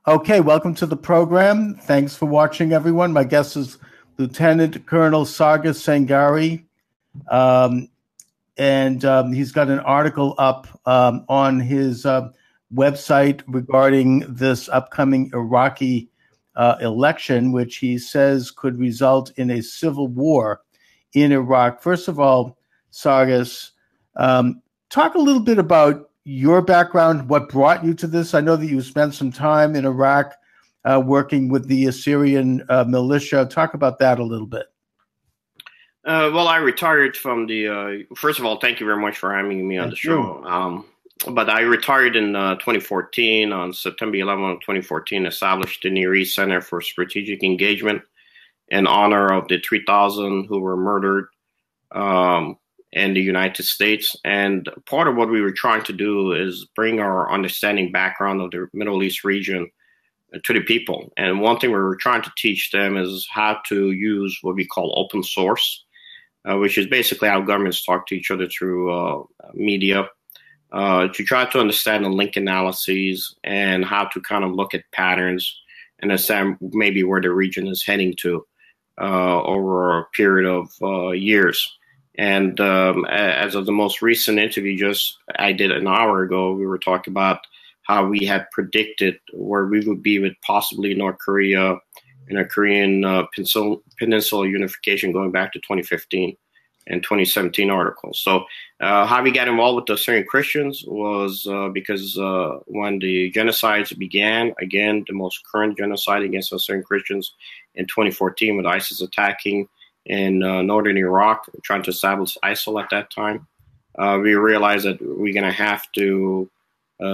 Okay, welcome to the program. Thanks for watching, everyone. My guest is Lieutenant Colonel Sargis Sangari, and he's got an article up on his website regarding this upcoming Iraqi election, which he says could result in a civil war in Iraq. First of all, Sargis, talk a little bit about your background, what brought you to this. I know that you spent some time in Iraq working with the Assyrian militia. Talk about that a little bit. Well, I retired from the, first of all, thank you very much for having me on the show. But I retired in 2014, on September 11, 2014, established the Near East Center for Strategic Engagement in honor of the 3,000 who were murdered in the United States. And part of what we were trying to do is bring our understanding background of the Middle East region to the people. And one thing we were trying to teach them is how to use what we call open source, which is basically how governments talk to each other through media, to try to understand the link analyses and how to kind of look at patterns and understand maybe where the region is heading to over a period of years. And as of the most recent interview I did an hour ago, we were talking about how we had predicted where we would be with possibly North Korea and a Korean peninsula unification going back to 2015 and 2017 articles. So how we got involved with the Assyrian Christians was because when the genocides began, again, the most current genocide against Assyrian Christians in 2014 with ISIS attacking in northern Iraq, trying to establish ISIL at that time, we realized that we're going to have to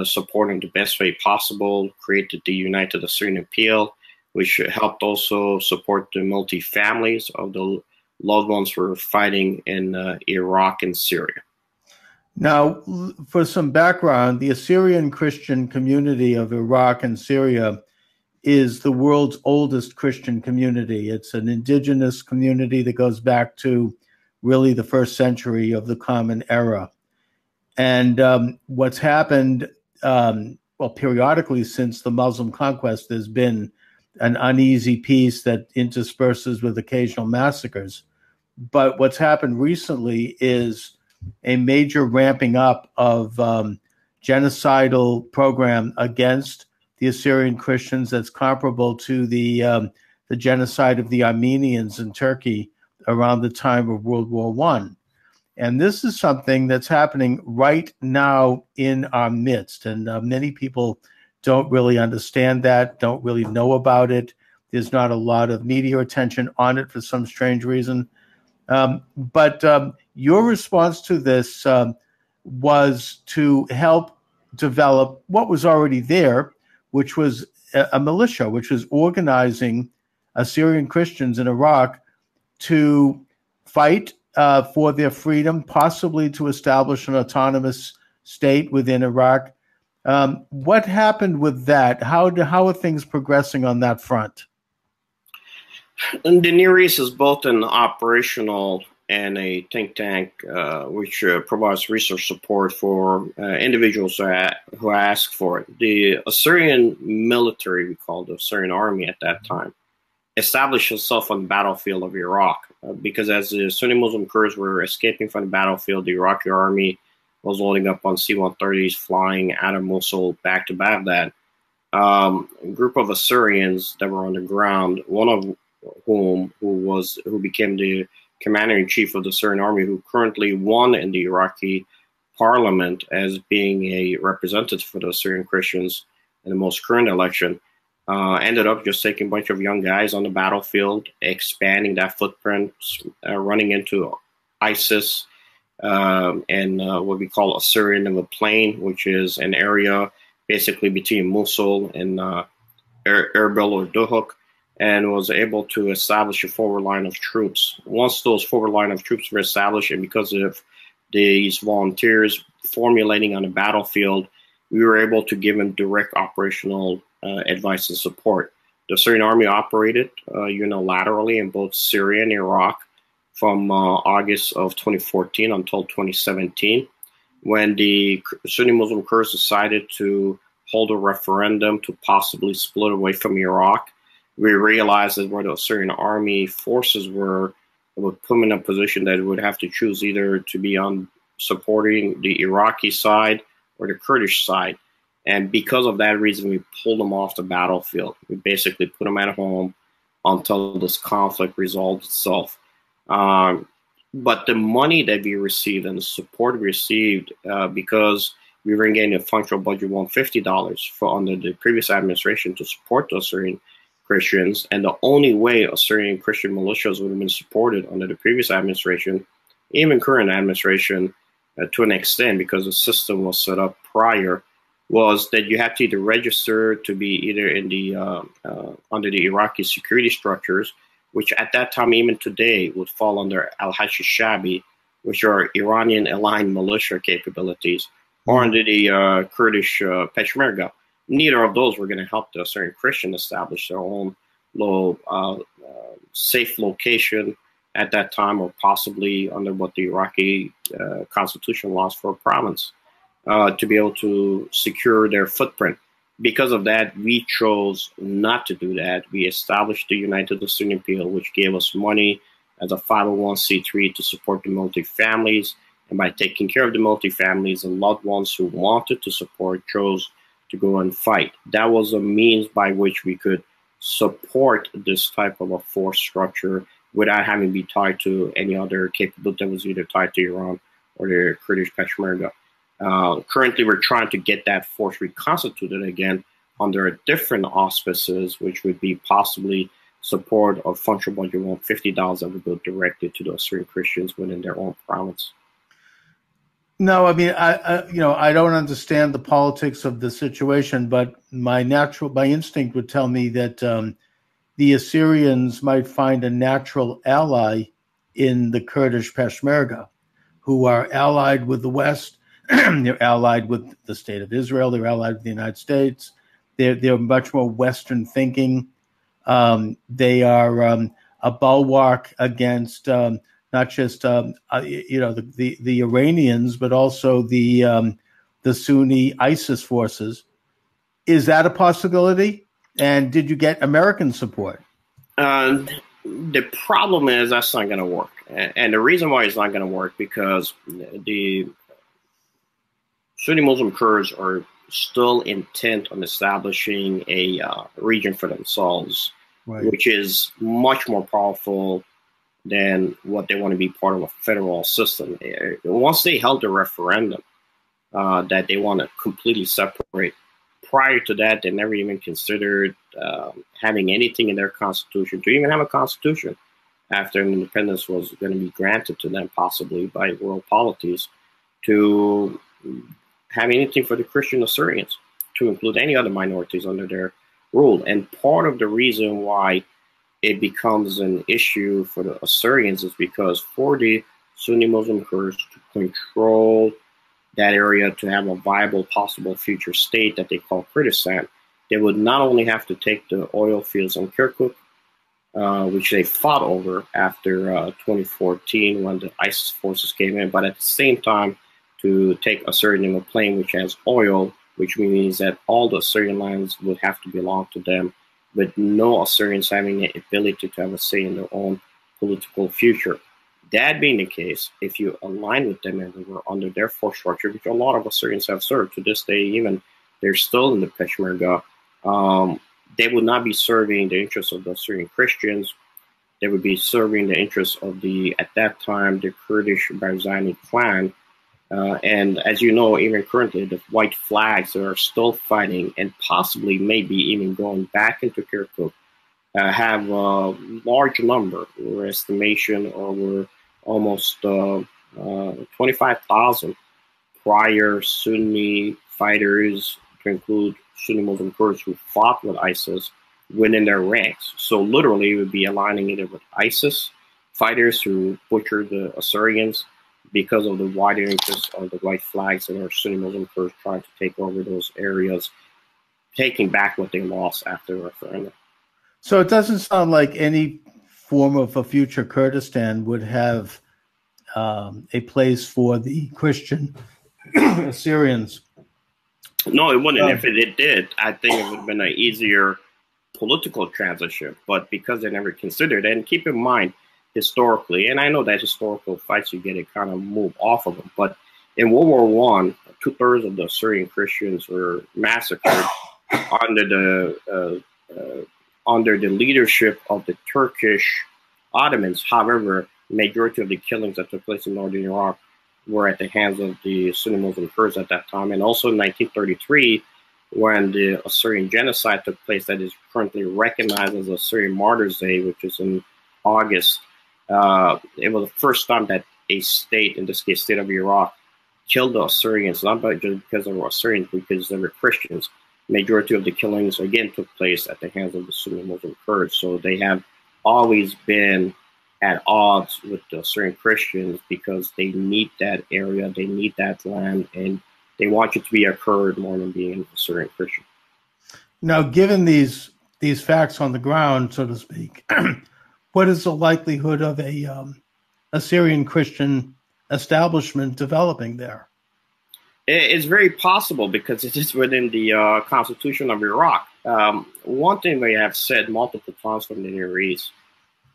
support in the best way possible, created the United Assyrian Appeal, which helped also support the multi-families of the loved ones who were fighting in Iraq and Syria. Now, for some background, the Assyrian Christian community of Iraq and Syria is the world's oldest Christian community. It's an indigenous community that goes back to really the first century of the Common Era. And what's happened, periodically since the Muslim conquest, there's been an uneasy peace that intersperses with occasional massacres. But what's happened recently is a major ramping up of genocidal program against the Assyrian Christians that's comparable to the genocide of the Armenians in Turkey around the time of World War I. And this is something that's happening right now in our midst. And many people don't really understand that, don't really know about it. There's not a lot of media attention on it for some strange reason. But your response to this was to help develop what was already there, which was a militia, which was organizing Assyrian Christians in Iraq to fight for their freedom, possibly to establish an autonomous state within Iraq. What happened with that? How are things progressing on that front? And the Near East is both an operational and a think tank, which provides research support for individuals who ask for it. The Assyrian military, we called the Assyrian army at that time, established itself on the battlefield of Iraq because as the Sunni Muslim Kurds were escaping from the battlefield, the Iraqi army was loading up on C-130s, flying out of Mosul back to Baghdad. A group of Assyrians that were on the ground, one of whom who became the commander-in-chief of the Assyrian army, who currently won in the Iraqi parliament as being a representative for the Assyrian Christians in the most current election, ended up just taking a bunch of young guys on the battlefield, expanding that footprint, running into ISIS and what we call Assyrian in the Plain, which is an area basically between Mosul and Erbil or Duhok, and was able to establish a forward line of troops. Once those forward line of troops were established, and because of these volunteers formulating on the battlefield, we were able to give them direct operational advice and support. The Assyrian army operated unilaterally in both Syria and Iraq from August of 2014 until 2017, when the Sunni Muslim Kurds decided to hold a referendum to possibly split away from Iraq. We realized that where the Assyrian army forces were, it would put them in a position that it would have to choose either to be on supporting the Iraqi side or the Kurdish side. And because of that reason, we pulled them off the battlefield. We basically put them at home until this conflict resolved itself. But the money that we received and the support we received, because we were getting a functional budget of $150 for under the previous administration to support the Assyrian Christians, and the only way Assyrian Christian militias would have been supported under the previous administration, even current administration, to an extent, because the system was set up prior, was that you have to either register to be either in the under the Iraqi security structures, which at that time, even today, would fall under Al-Hashd Shabi, which are Iranian-aligned militia capabilities, or under the Kurdish Peshmerga. Neither of those were going to help the Assyrian Christian establish their own safe location at that time, or possibly under what the Iraqi constitution allows for a province, to be able to secure their footprint. Because of that, we chose not to do that. We established the United Assyrian Appeal, which gave us money as a 501c3 to support the military families. And by taking care of the military families, and loved ones who wanted to support chose to go and fight. That was a means by which we could support this type of a force structure without having to be tied to any other capability that was either tied to Iran or the Kurdish Peshmerga. Currently, we're trying to get that force reconstituted again under a different auspices, which would be possibly support of functional budget $150 that would go directly to the Assyrian Christians within their own province. No, I mean, I don't understand the politics of the situation, but my instinct would tell me that the Assyrians might find a natural ally in the Kurdish Peshmerga, who are allied with the West. They're allied with the state of Israel. They're allied with the United States. They're much more Western thinking. They are a bulwark against not just the Iranians, but also the Sunni ISIS forces. Is that a possibility? And did you get American support? The problem is that's not going to work, and the reason why it's not going to work because the Sunni Muslim Kurds are still intent on establishing a region for themselves, right, which is much more powerful than what they want to be part of a federal system. Once they held a referendum that they want to completely separate, prior to that, they never even considered having anything in their constitution to even have a constitution after independence was going to be granted to them, possibly by world polities, to have anything for the Christian Assyrians, to include any other minorities under their rule. And part of the reason why it becomes an issue for the Assyrians is because for the Sunni Muslim Kurds to control that area, to have a viable possible future state that they call Kurdistan, they would not only have to take the oil fields in Kirkuk, which they fought over after 2014 when the ISIS forces came in, but at the same time to take a certain plain which has oil, which means that all the Assyrian lands would have to belong to them, with no Assyrians having the ability to have a say in their own political future. That being the case, if you align with them and were under their force structure, which a lot of Assyrians have served to this day, even they're still in the Peshmerga, they would not be serving the interests of the Assyrian Christians. They would be serving the interests of at that time, the Kurdish Barzani clan. And as you know, even currently, the white flags that are still fighting and possibly maybe even going back into Kirkuk have a large number. Our estimation over almost 25,000 prior Sunni fighters, to include Sunni Muslim Kurds who fought with ISIS, within their ranks. So literally, it would be aligning either with ISIS fighters who butchered the Assyrians, because of the wider interest of the white flags and our Sunni Muslim Kurds trying to take over those areas, taking back what they lost after the referendum. So it doesn't sound like any form of a future Kurdistan would have a place for the Christian Assyrians. No, it wouldn't. If it did, I think it would have been an easier political transition. But because they never considered it, and keep in mind, historically, and I know that historical fights you get it kind of move off of them, but in World War I, 2/3 of the Assyrian Christians were massacred under the leadership of the Turkish Ottomans. However, majority of the killings that took place in northern Iraq were at the hands of the Sunni Muslim Kurds at that time. And also in 1933, when the Assyrian genocide took place, that is currently recognized as Assyrian Martyrs' Day, which is in August. It was the first time that a state, in this case, state of Iraq, killed the Assyrians, not just because they were Assyrians, because they were Christians. Majority of the killings, again, took place at the hands of the Sunni Muslim Kurds. So they have always been at odds with the Assyrian Christians because they need that area, they need that land, and they want you to be a Kurd more than being an Assyrian Christian. Now, given these facts on the ground, so to speak, what is the likelihood of a Assyrian Christian establishment developing there? It's very possible because it is within the Constitution of Iraq. One thing we have said multiple times from the Near East,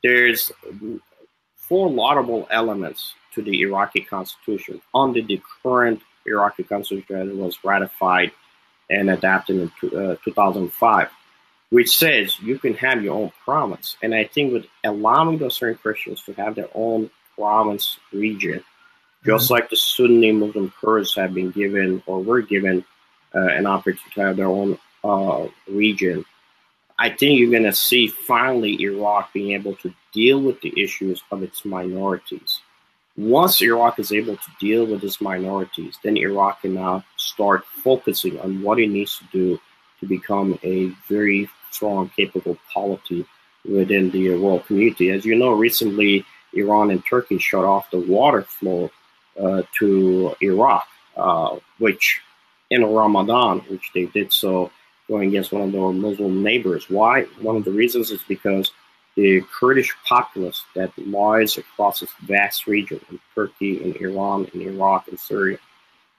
there's 4 laudable elements to the Iraqi Constitution under the current Iraqi Constitution that was ratified and adopted in 2005, which says you can have your own province. And I think with allowing the Assyrian Christians to have their own province region, just like the Sunni Muslim Kurds have been given or were given an opportunity to have their own region, I think you're going to see finally Iraq being able to deal with the issues of its minorities. Once Iraq is able to deal with its minorities, then Iraq can now start focusing on what it needs to do to become a very strong, capable polity within the world community. As you know, recently Iran and Turkey shut off the water flow to Iraq, which in Ramadan, which they did so going against one of their Muslim neighbors. Why? One of the reasons is because the Kurdish populace that lies across this vast region in Turkey, in Iran, in Iraq, and Syria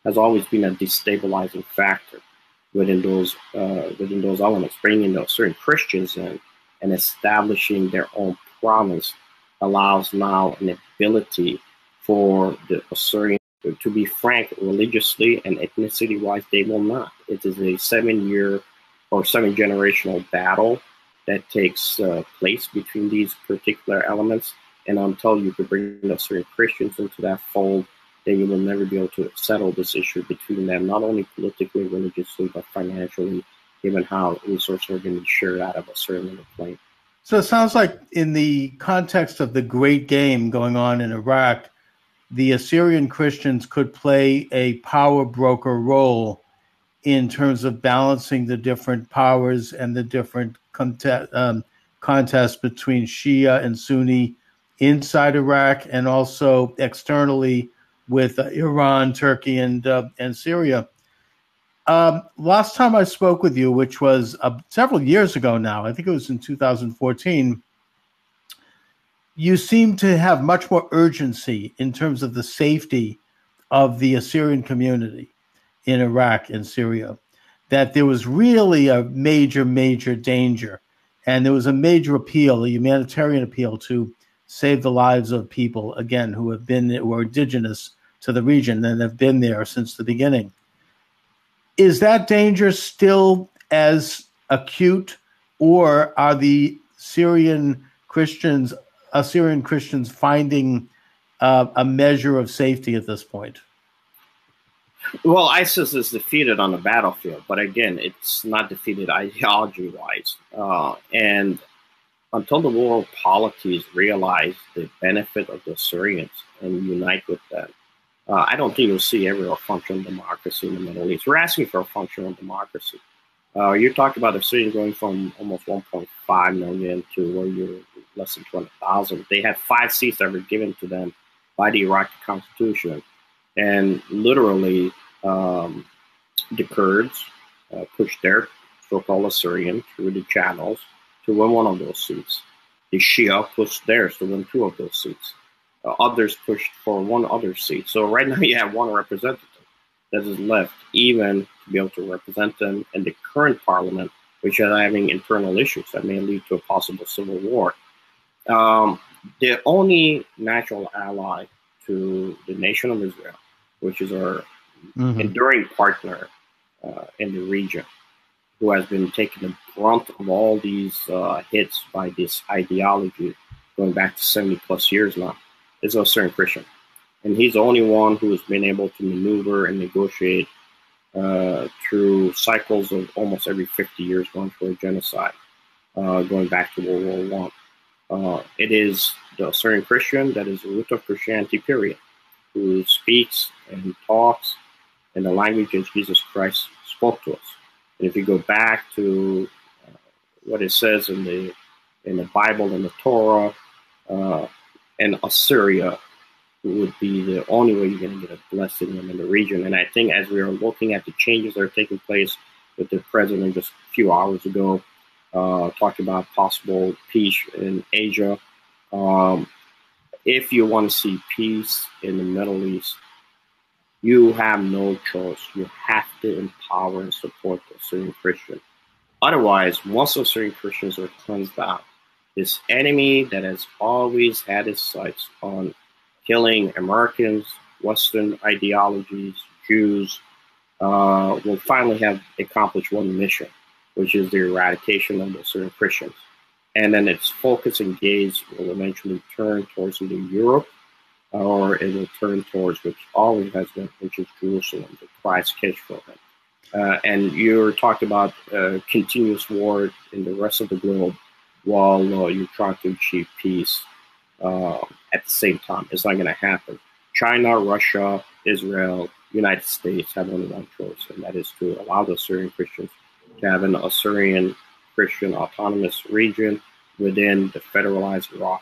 has always been a destabilizing factor within those elements. Bringing the certain Christians in and establishing their own province allows now an ability for the Assyrians, to be frank, religiously and ethnicity-wise, they will not. It is a 7-year or 7-generational battle that takes place between these particular elements. And until you could bring the Assyrian Christians into that fold, then you will never be able to settle this issue between them, not only politically, religiously, but financially, given how resources are going to be shared out of a certain plane. So it sounds like in the context of the great game going on in Iraq, the Assyrian Christians could play a power broker role in terms of balancing the different powers and the different contests between Shia and Sunni inside Iraq and also externally with Iran, Turkey, and Syria. Last time I spoke with you, which was several years ago now, I think it was in 2014, you seem to have much more urgency in terms of the safety of the Assyrian community in Iraq and Syria, that there was really a major, major danger. And there was a major appeal, a humanitarian appeal to save the lives of people, again, who are indigenous to the region and have been there since the beginning. Is that danger still as acute, or are the Assyrian Christians finding a measure of safety at this point? Well, ISIS is defeated on the battlefield, but again, it's not defeated ideology-wise. And until the world polities realize the benefit of the Assyrians and unite with them, I don't think you'll see ever a functional democracy in the Middle East. We're asking for a functional democracy. You talked about the Assyrians going from almost 1.5 million to where you're less than 200,000. They had 5 seats that were given to them by the Iraqi constitution. And literally, the Kurds pushed their so-called Assyrian through the channels to win one of those seats. The Shia pushed theirs to win 2 of those seats. Others pushed for 1 other seat. So right now you have 1 representative. that is left even to be able to represent them in the current parliament, which are having internal issues that may lead to a possible civil war. The only natural ally to the nation of Israel, which is our enduring partner in the region, who has been taking the brunt of all these hits by this ideology going back to 70 plus years now, is a Assyrian Christian. And he's the only one who has been able to maneuver and negotiate through cycles of almost every 50 years going through a genocide, going back to World War I. It is the Assyrian Christian that is the root of Christianity, period, who speaks and talks in the language that Jesus Christ spoke to us. And if you go back to what it says in the Bible and the Torah, and Assyria would be the only way you're going to get a blessing in the region. And I think as we are looking at the changes that are taking place with the president just a few hours ago, talking about possible peace in Asia, if you want to see peace in the Middle East, you have no choice. You have to empower and support the Assyrian Christian. Otherwise, once the Assyrian Christians are cleansed out, this enemy that has always had its sights on killing Americans, Western ideologies, Jews, will finally have accomplished one mission, which is the eradication of the Assyrian Christians. And then its focus and gaze will eventually turn towards either Europe, or it will turn towards which always has been, which is Jerusalem, the Christ case for them. And you're talking about continuous war in the rest of the globe while you're trying to achieve peace at the same time. It's not going to happen. China, Russia, Israel, United States have only one choice, and that is to allow the Assyrian Christians to have an Assyrian Christian autonomous region within the federalized Iraq.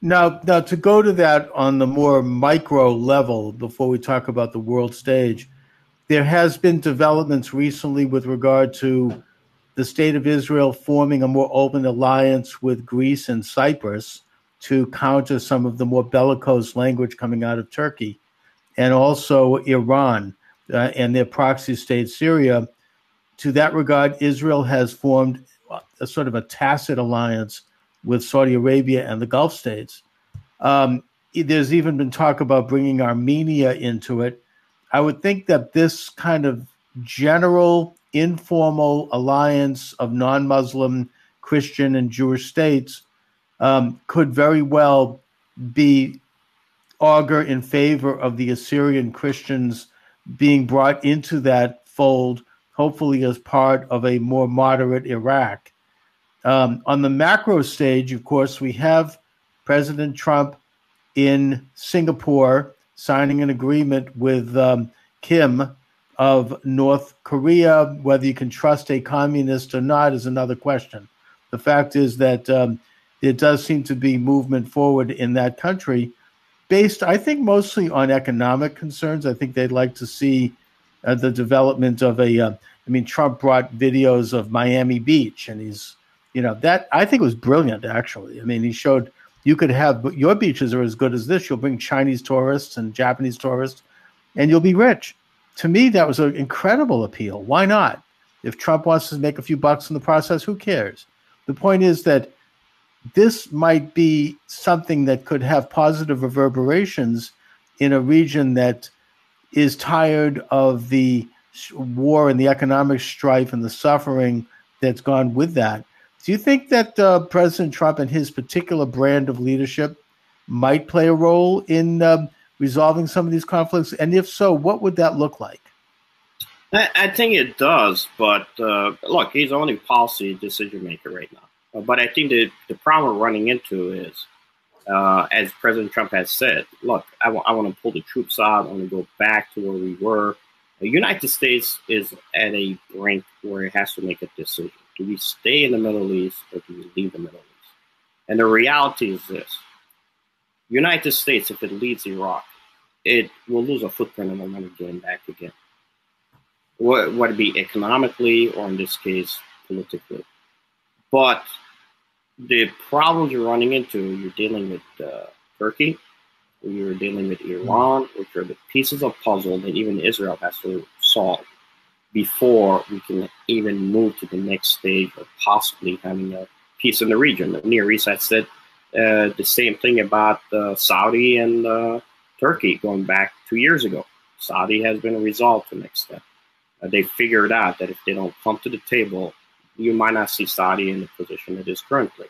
Now, to go to that on the more micro level, before we talk about the world stage, there has been developments recently with regard to the state of Israel forming a more open alliance with Greece and Cyprus to counter some of the more bellicose language coming out of Turkey, and also Iran and their proxy state, Syria. To that regard, Israel has formed a sort of a tacit alliance with Saudi Arabia and the Gulf states. There's even been talk about bringing Armenia into it. I would think that this kind of general informal alliance of non-Muslim, Christian, and Jewish states could very well be augur in favor of the Assyrian Christians being brought into that fold, hopefully as part of a more moderate Iraq. On the macro stage, of course, we have President Trump in Singapore signing an agreement with Kim of North Korea. Whether you can trust a communist or not is another question. The fact is that there does seem to be movement forward in that country based, I think, mostly on economic concerns. I think they'd like to see the development of Trump brought videos of Miami Beach, and that I think was brilliant, actually. I mean, he showed you could have, your beaches are as good as this. You'll bring Chinese tourists and Japanese tourists, and you'll be rich. To me, that was an incredible appeal. Why not? If Trump wants to make a few bucks in the process, who cares? The point is that this might be something that could have positive reverberations in a region that is tired of the war and the economic strife and the suffering that's gone with that. Do you think that President Trump and his particular brand of leadership might play a role in resolving some of these conflicts? And if so, what would that look like? I think it does, but look, he's only policy decision maker right now. But I think the problem we're running into is, as President Trump has said, look, I want to pull the troops out. I want to go back to where we were. The United States is at a brink where it has to make a decision. Do we stay in the Middle East or do we leave the Middle East? And the reality is this. United States, if it leads Iraq, it will lose a footprint and momentum getting back again. Whether it be economically or, in this case, politically. But the problems you're running into, you're dealing with Turkey, We are dealing with Iran, which are the pieces of puzzle that even Israel has to solve before we can even move to the next stage of possibly having a peace in the region. The Near East had said the same thing about Saudi and Turkey going back 2 years ago. Saudi has been resolved to the next step. They figured out that if they don't come to the table, you might not see Saudi in the position it is currently.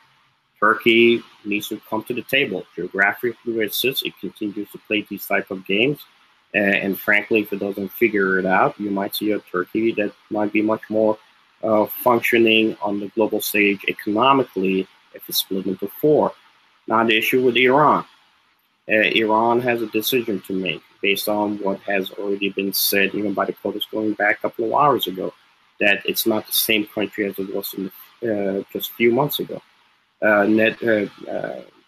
Turkey needs to come to the table. Geographically where it sits, it continues to play these type of games. And frankly, if it doesn't figure it out, you might see a Turkey that might be much more functioning on the global stage economically if it's split into four. Now, the issue with Iran. Iran has a decision to make based on what has already been said, even by the POTUS going back a couple of hours ago, that it's not the same country as it was in just a few months ago.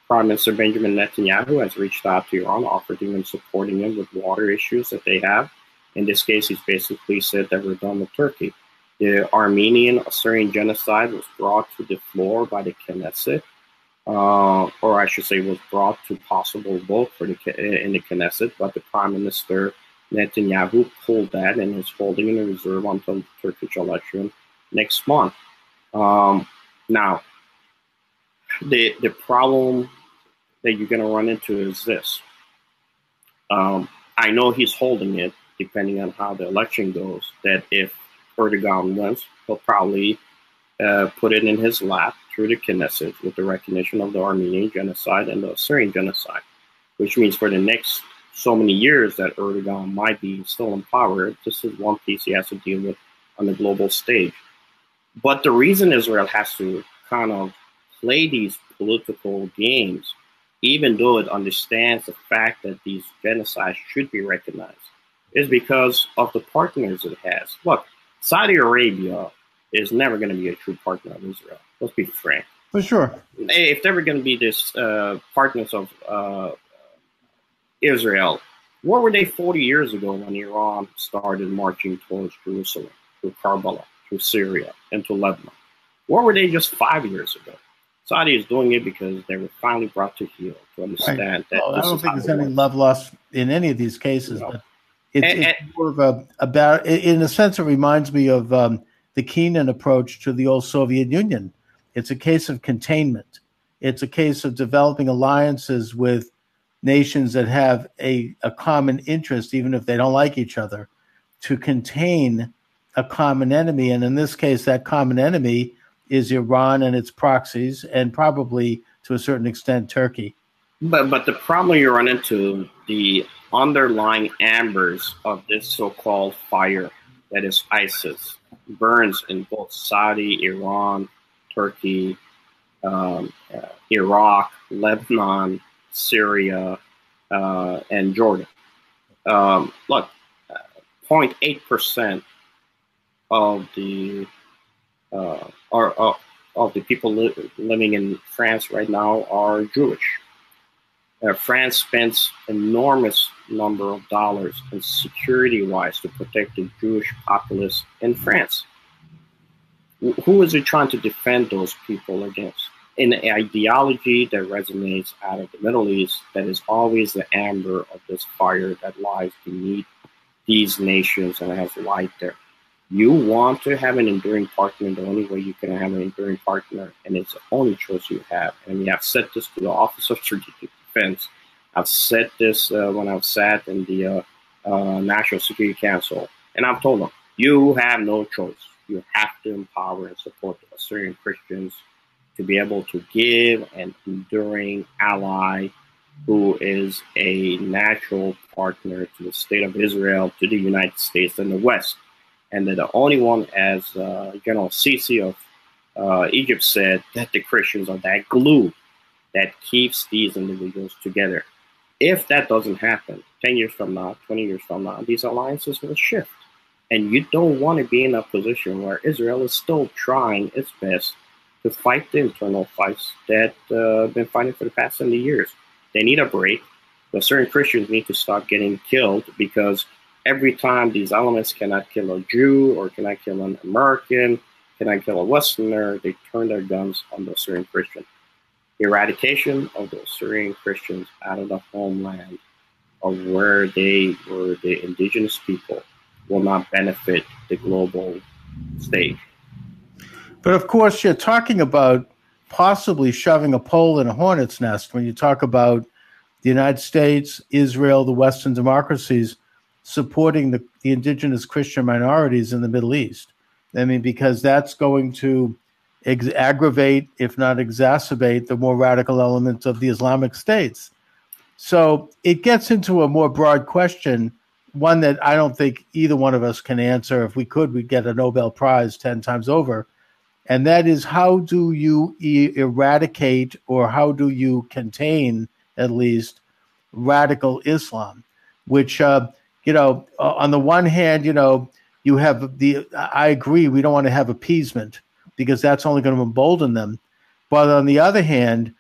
Prime Minister Benjamin Netanyahu has reached out to Iran, offered even supporting them with water issues that they have. In this case, he's basically said that we're done with Turkey. The Armenian-Assyrian genocide was brought to the floor by the Knesset, or I should say was brought to possible vote in the Knesset, but the Prime Minister Netanyahu pulled that and is holding in a reserve until the Turkish election next month. Now, the problem that you're going to run into is this. I know he's holding it, depending on how the election goes, that if Erdogan wins, he'll probably put it in his lap through the Knesset with the recognition of the Armenian genocide and the Assyrian genocide, which means for the next so many years that Erdogan might be still in power, this is one piece he has to deal with on the global stage. But the reason Israel has to kind of play these political games, even though it understands the fact that these genocides should be recognized, is because of the partners it has. Look, Saudi Arabia is never going to be a true partner of Israel. Let's be frank. For sure. If they were going to be this partners of Israel, where were they 40 years ago when Iran started marching towards Jerusalem, through Karbala, through Syria, and to Lebanon? Where were they just 5 years ago? Saudi is doing it because they were finally brought to heel to understand that. I don't think there's any love lost in any of these cases. No. But it's more of in a sense, it reminds me of the Keenan approach to the old Soviet Union. It's a case of containment. It's a case of developing alliances with nations that have a common interest, even if they don't like each other, to contain a common enemy. And in this case, that common enemy is Iran and its proxies, and probably to a certain extent Turkey. But the problem you run into, the underlying embers of this so-called fire that is ISIS, burns in both Saudi, Iran, Turkey, Iraq, Lebanon, Syria, and Jordan. Look, 0.8% of the of the people living in France right now are Jewish. France spends enormous number of dollars in security-wise to protect the Jewish populace in France. Who is it trying to defend those people against? In an ideology that resonates out of the Middle East, that is always the amber of this fire that lies beneath these nations and has light there. You want to have an enduring partner, the only way you can have an enduring partner, and it's the only choice you have. And we have said this to the Office of Strategic Defense. I've said this when I've sat in the National Security Council, and I've told them, you have no choice. You have to empower and support the Assyrian Christians to be able to give an enduring ally who is a natural partner to the state of Israel, to the United States and the West. And they're the only one, as General Sisi of Egypt said, that the Christians are that glue that keeps these individuals together. If that doesn't happen, 10 years from now, 20 years from now, these alliances will shift. And you don't want to be in a position where Israel is still trying its best to fight the internal fights that been fighting for the past 70 years. They need a break. But certain Christians need to stop getting killed, because every time these elements cannot kill a Jew or cannot kill an American, cannot kill a Westerner, they turn their guns on the Assyrian Christian. eradication of the Assyrian Christians out of the homeland of where they were the indigenous people will not benefit the global stage. But of course, you're talking about possibly shoving a pole in a hornet's nest when you talk about the United States, Israel, the Western democracies supporting the indigenous Christian minorities in the Middle East. I mean, because that's going to aggravate, if not exacerbate, the more radical elements of the Islamic states. So it gets into a more broad question, one that I don't think either one of us can answer. If we could, we'd get a Nobel Prize 10 times over. And that is, how do you eradicate, or how do you contain, at least, radical Islam, which, on the one hand, you have I agree, we don't want to have appeasement because that's only going to embolden them. But on the other hand,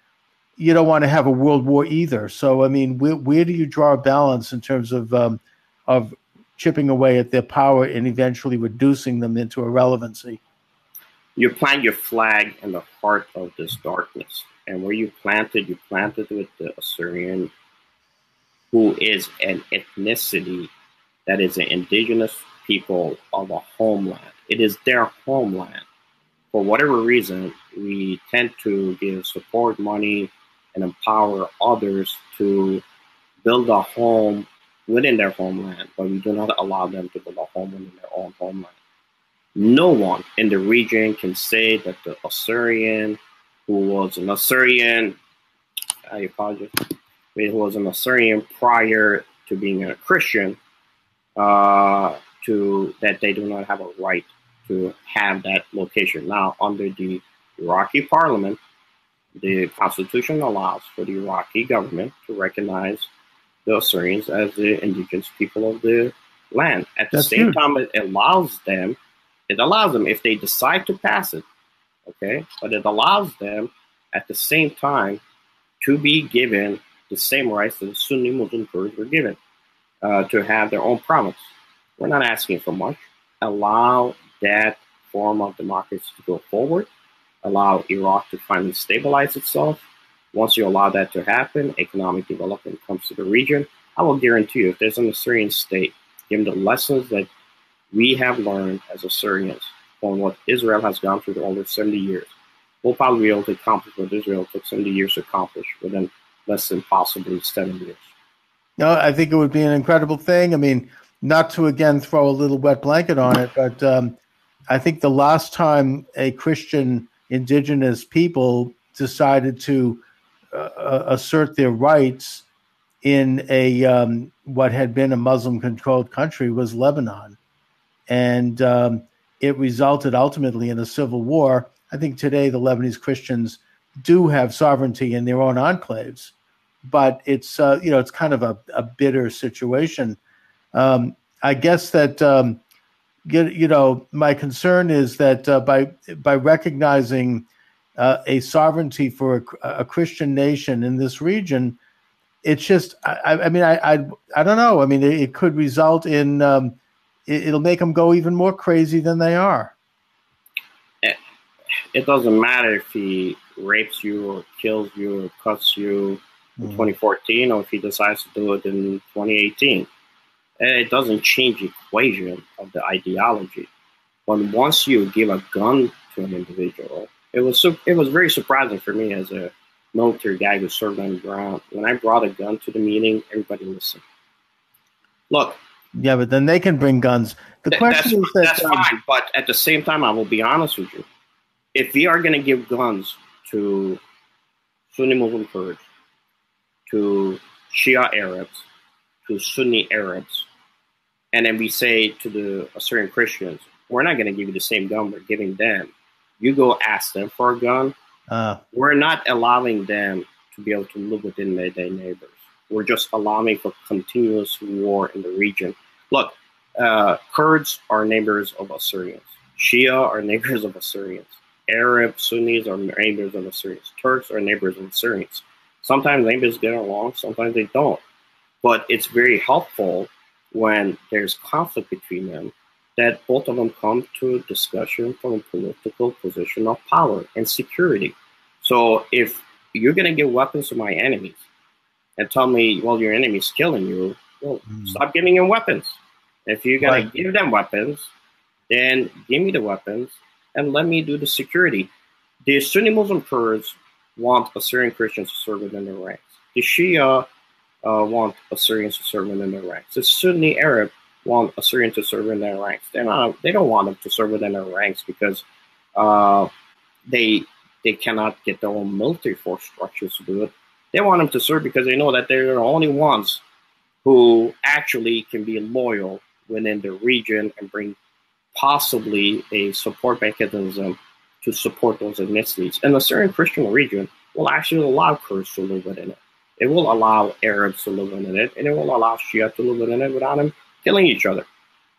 you don't want to have a world war either. So, I mean, where do you draw a balance in terms of chipping away at their power and eventually reducing them into irrelevancy? You plant your flag in the heart of this darkness. And where you planted with the Assyrian, who is an ethnicity that is an indigenous people of a homeland. It is their homeland. For whatever reason, we tend to give support money and empower others to build a home within their homeland, but we do not allow them to build a home within their own homeland. No one in the region can say that the Assyrian, who was an Assyrian, I apologize, who was an Assyrian prior to being a Christian, that they do not have a right to have that location. Now, under the Iraqi parliament, the constitution allows for the Iraqi government to recognize the Assyrians as the indigenous people of the land. At the same time, it allows them, if they decide to pass it, okay, but it allows them at the same time to be given the same rights that the Sunni Muslim Kurds were given, to have their own province. We're not asking for much. Allow that form of democracy to go forward. Allow Iraq to finally stabilize itself. Once you allow that to happen, economic development comes to the region. I will guarantee you, if there's an Assyrian state, given the lessons that we have learned as Assyrians from what Israel has gone through for over 70 years, we'll probably be able to accomplish what Israel took 70 years to accomplish within less than possibly 7 years. No, I think it would be an incredible thing. I mean, not to again throw a little wet blanket on it, but I think the last time a Christian indigenous people decided to assert their rights in a what had been a Muslim-controlled country was Lebanon, and it resulted ultimately in a civil war. I think today the Lebanese Christians do have sovereignty in their own enclaves, but it's it's kind of a bitter situation. I guess that my concern is that by recognizing a sovereignty for a Christian nation in this region, it's just I don't know. I mean, it could result in it'll make them go even more crazy than they are. It doesn't matter if he rapes you or kills you or cuts you in 2014, or if he decides to do it in 2018. It doesn't change the equation of the ideology. But once you give a gun to an individual, it was very surprising for me as a military guy who served on the ground. When I brought a gun to the meeting, everybody listened. Look. Yeah, but then they can bring guns. The question is that... That's fine, but at the same time, I will be honest with you. If we are going to give guns to Sunni Muslim Kurds, to Shia Arabs, to Sunni Arabs, and then we say to the Assyrian Christians, we're not going to give you the same gun we're giving them. You go ask them for a gun. We're not allowing them to be able to live within their neighbors. We're just allowing for continuous war in the region. Look, Kurds are neighbors of Assyrians. Shia are neighbors of Assyrians. Arab Sunnis are neighbors of Assyrians. Turks are neighbors of Assyrians. Sometimes neighbors get along, sometimes they don't. But it's very helpful when there's conflict between them that both of them come to a discussion from a political position of power and security. So if you're going to give weapons to my enemies and tell me, well, your enemy's killing you. Well, stop giving them weapons. If you're going to give them weapons, then give me the weapons and let me do the security. The Sunni Muslim Kurds want Assyrian Christians to serve within their ranks. The Shia want Assyrians to serve within their ranks. The Sunni Arab want Assyrians to serve in their ranks. They don't want them to serve within their ranks because they cannot get their own military force structures to do it. They want them to serve because they know that they're the only ones who actually can be loyal within the region and bring possibly a support mechanism to support those ethnicities. And the Syrian Christian region will actually allow Kurds to live within it. It will allow Arabs to live within it, and it will allow Shia to live within it without them killing each other.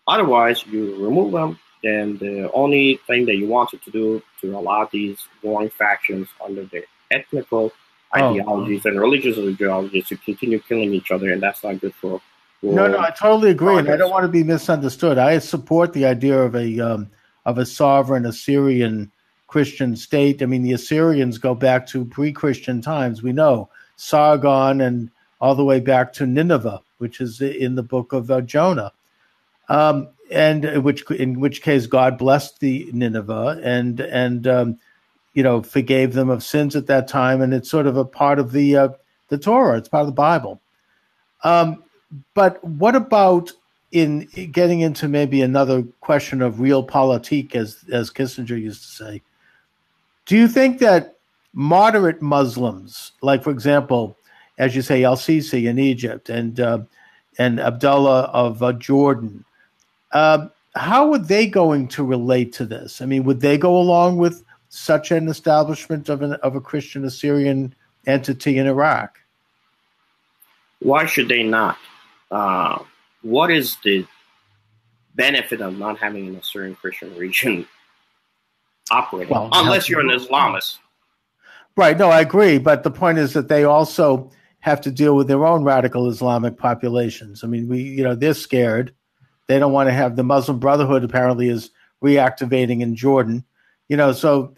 Otherwise, you remove them, then the only thing that you wanted to do to allow these warring factions under their ethnical ideologies and religious ideologies to continue killing each other, and that's not good for No, I totally agree, and I don't want to be misunderstood. I support the idea of a sovereign Assyrian Christian state. I mean, the Assyrians go back to pre-Christian times. We know Sargon and all the way back to Nineveh, which is in the book of Jonah, and in which case God blessed the Nineveh and forgave them of sins at that time, and it's sort of a part of the Torah. It's part of the Bible. But what about in getting into maybe another question of realpolitik, as Kissinger used to say? Do you think that moderate Muslims, like, for example, as you say, al-Sisi in Egypt and Abdullah of Jordan, how are they going to relate to this? I mean, would they go along with such an establishment of a Christian Assyrian entity in Iraq? Why should they not? What is the benefit of not having an Assyrian Christian region operating? Well, unless you're an Islamist. Right. No, I agree. But the point is that they also have to deal with their own radical Islamic populations. I mean, they're scared. They don't want to have the Muslim Brotherhood apparently is reactivating in Jordan. So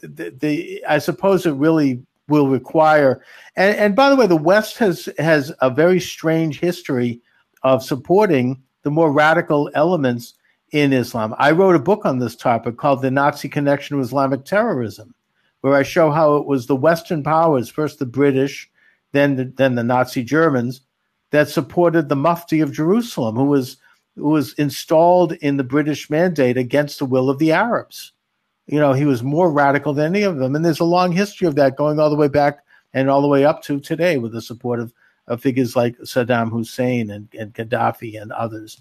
I suppose it really will require. And by the way, the West has a very strange history of supporting the more radical elements in Islam. I wrote a book on this topic called The Nazi Connection with Islamic Terrorism, where I show how it was the Western powers, first the British, then the Nazi Germans, that supported the Mufti of Jerusalem, who was installed in the British mandate against the will of the Arabs. He was more radical than any of them. And there's a long history of that going all the way back and all the way up to today with the support of figures like Saddam Hussein and Gaddafi and others.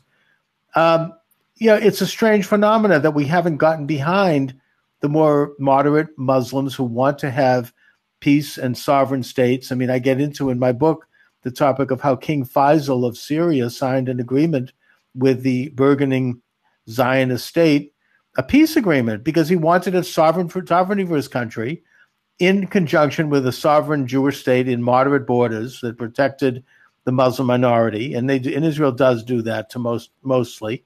It's a strange phenomenon that we haven't gotten behind the more moderate Muslims who want to have peace and sovereign states. I mean, I get into in my book the topic of how King Faisal of Syria signed an agreement with the burgeoning Zionist state, a peace agreement, because he wanted a sovereignty for his country in conjunction with a sovereign Jewish state in moderate borders that protected the Muslim minority. And Israel does do that to mostly.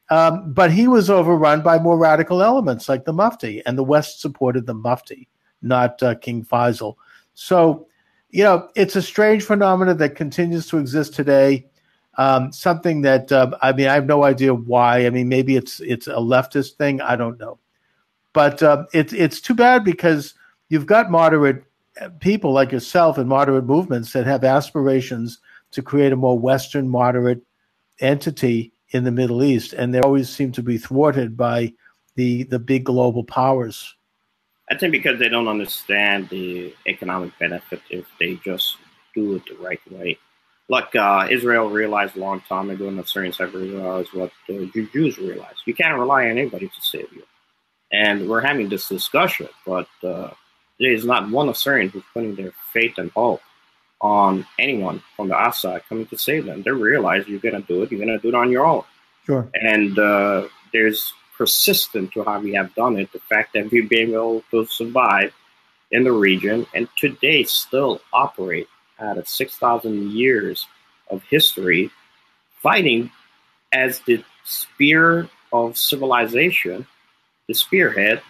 But he was overrun by more radical elements like the Mufti, and the West supported the Mufti, not King Faisal. So, it's a strange phenomenon that continues to exist today. Something that, I have no idea why. I mean, maybe it's a leftist thing. I don't know. But it's too bad because you've got moderate people like yourself and moderate movements that have aspirations to create a more Western moderate entity in the Middle East, and they always seem to be thwarted by the big global powers. I think because they don't understand the economic benefit if they just do it the right way. Like Israel realized a long time ago, and the Assyrians have realized what the Jews realized. You can't rely on anybody to save you. And we're having this discussion, but there is not one Assyrian who's putting their faith and hope on anyone from the outside coming to save them. They realize you're going to do it. You're going to do it on your own. Sure. And there's persistent to how we have done it. The fact that we've been able to survive in the region and today still operate out of 6,000 years of history, fighting as the spear of civilization, the spearhead,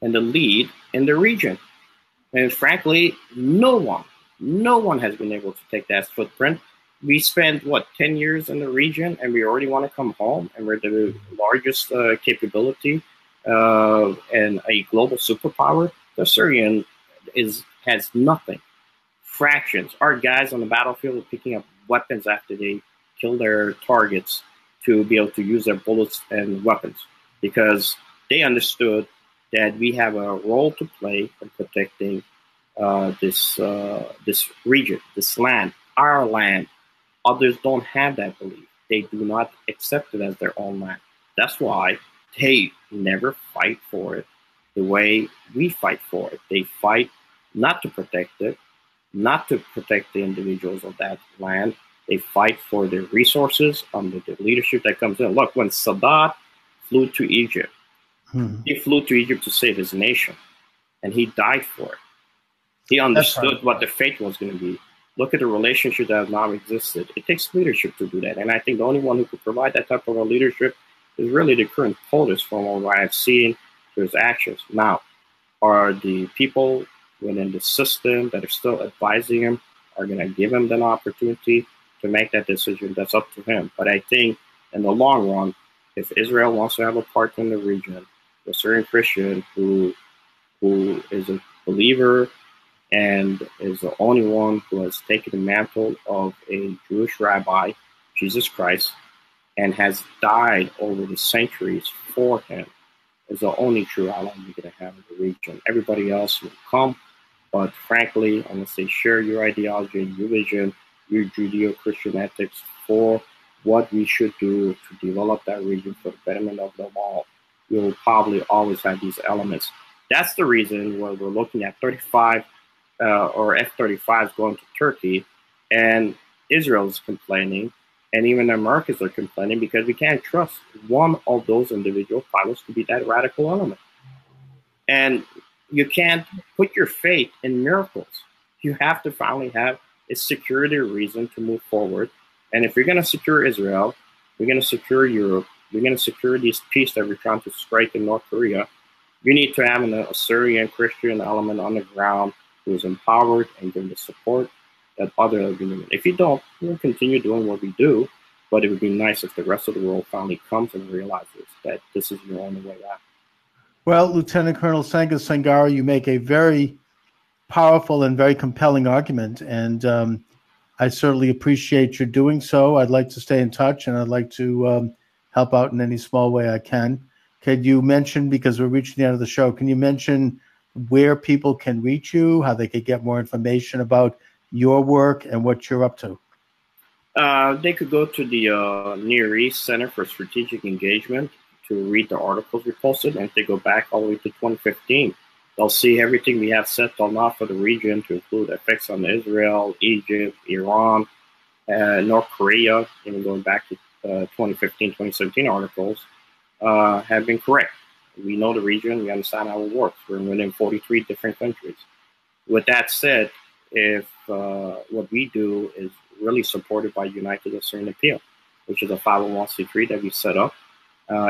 and the lead in the region. And frankly, no one has been able to take that footprint. We spent, 10 years in the region, and we already want to come home, and we're the largest capability and a global superpower. The Syrian has nothing. Fractions. Our guys on the battlefield are picking up weapons after they kill their targets to be able to use their bullets and weapons, because they understood that we have a role to play in protecting this region, this land, our land. Others don't have that belief. They do not accept it as their own land. That's why they never fight for it the way we fight for it. They fight not to protect it, not to protect the individuals of that land. They fight for their resources under the leadership that comes in. Look, when Sadat flew to Egypt, he flew to Egypt to save his nation, and he died for it. He understood what the fate was going to be. Look at the relationship that has now existed. It takes leadership to do that. And I think the only one who could provide that type of a leadership is really the current POTUS, from what I've seen through his actions. Now, are the people within the system that are still advising him are going to give him the opportunity to make that decision? That's up to him. But I think in the long run, if Israel wants to have a partner in the region, the Assyrian Christian who is a believer and is the only one who has taken the mantle of a Jewish rabbi, Jesus Christ, and has died over the centuries for him, is the only true ally you're going to have in the region. Everybody else will come, but frankly, unless they share your ideology and your vision, your Judeo-Christian ethics for what we should do to develop that region for the betterment of them all, we will probably always have these elements. That's the reason why we're looking at 35 or F-35s going to Turkey, and Israel is complaining, and even the Americans are complaining, because we can't trust one of those individual pilots to be that radical element. And you can't put your faith in miracles. You have to finally have a security reason to move forward. And if you're going to secure Israel, we're going to secure Europe, we're going to secure this peace that we're trying to strike in North Korea, you need to have an Assyrian Christian element on the ground who is empowered and given the support that others are giving. If you don't, we'll continue doing what we do, but it would be nice if the rest of the world finally comes and realizes that this is the only way out. Well, Lieutenant Colonel Sargis Sangari, you make a very powerful and very compelling argument, and I certainly appreciate your doing so. I'd like to stay in touch, and I'd like to help out in any small way I can. Could you mention, because we're reaching the end of the show, can you mention where people can reach you, how they could get more information about your work and what you're up to? They could go to the Near East Center for Strategic Engagement to read the articles we posted, and if they go back all the way to 2015, they'll see everything we have set on off for the region, to include effects on Israel, Egypt, Iran, North Korea, even going back to 2015, 2017 articles, have been correct. We know the region, we understand how it works. We're within 43 different countries. With that said, if what we do is really supported by United Assyrian Appeal, which is a 501c3 that we set up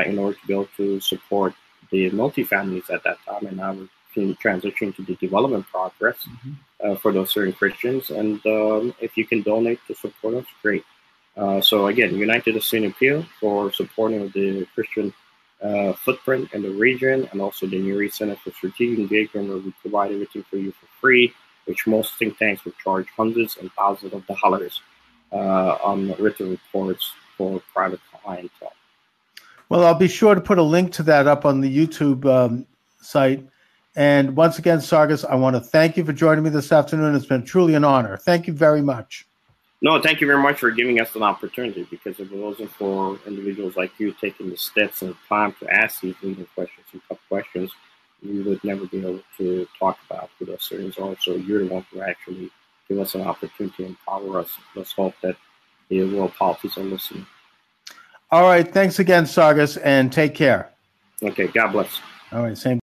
in order to be able to support the multi-families at that time, and now we're transitioning to the development progress for those Assyrian Christians. And if you can donate to support us, great. So again, United Assyrian Appeal for supporting the Christian footprint in the region, and also the Near East Center for Strategic Engagement, where we provide everything for you for free, which most think tanks would charge hundreds and thousands of dollars on written reports for private clientele. Well, I'll be sure to put a link to that up on the YouTube site. And once again, Sargis, I want to thank you for joining me this afternoon. It's been truly an honor. Thank you very much. No, thank you very much for giving us an opportunity, because if it wasn't for individuals like you taking the steps and time to ask these leading questions and tough questions, we would never be able to talk about who those Syrians are. So you're the one who actually give us an opportunity and empower us. Let's hope that the world politics are listening. All right. Thanks again, Sargis, and take care. Okay. God bless. All right. Same.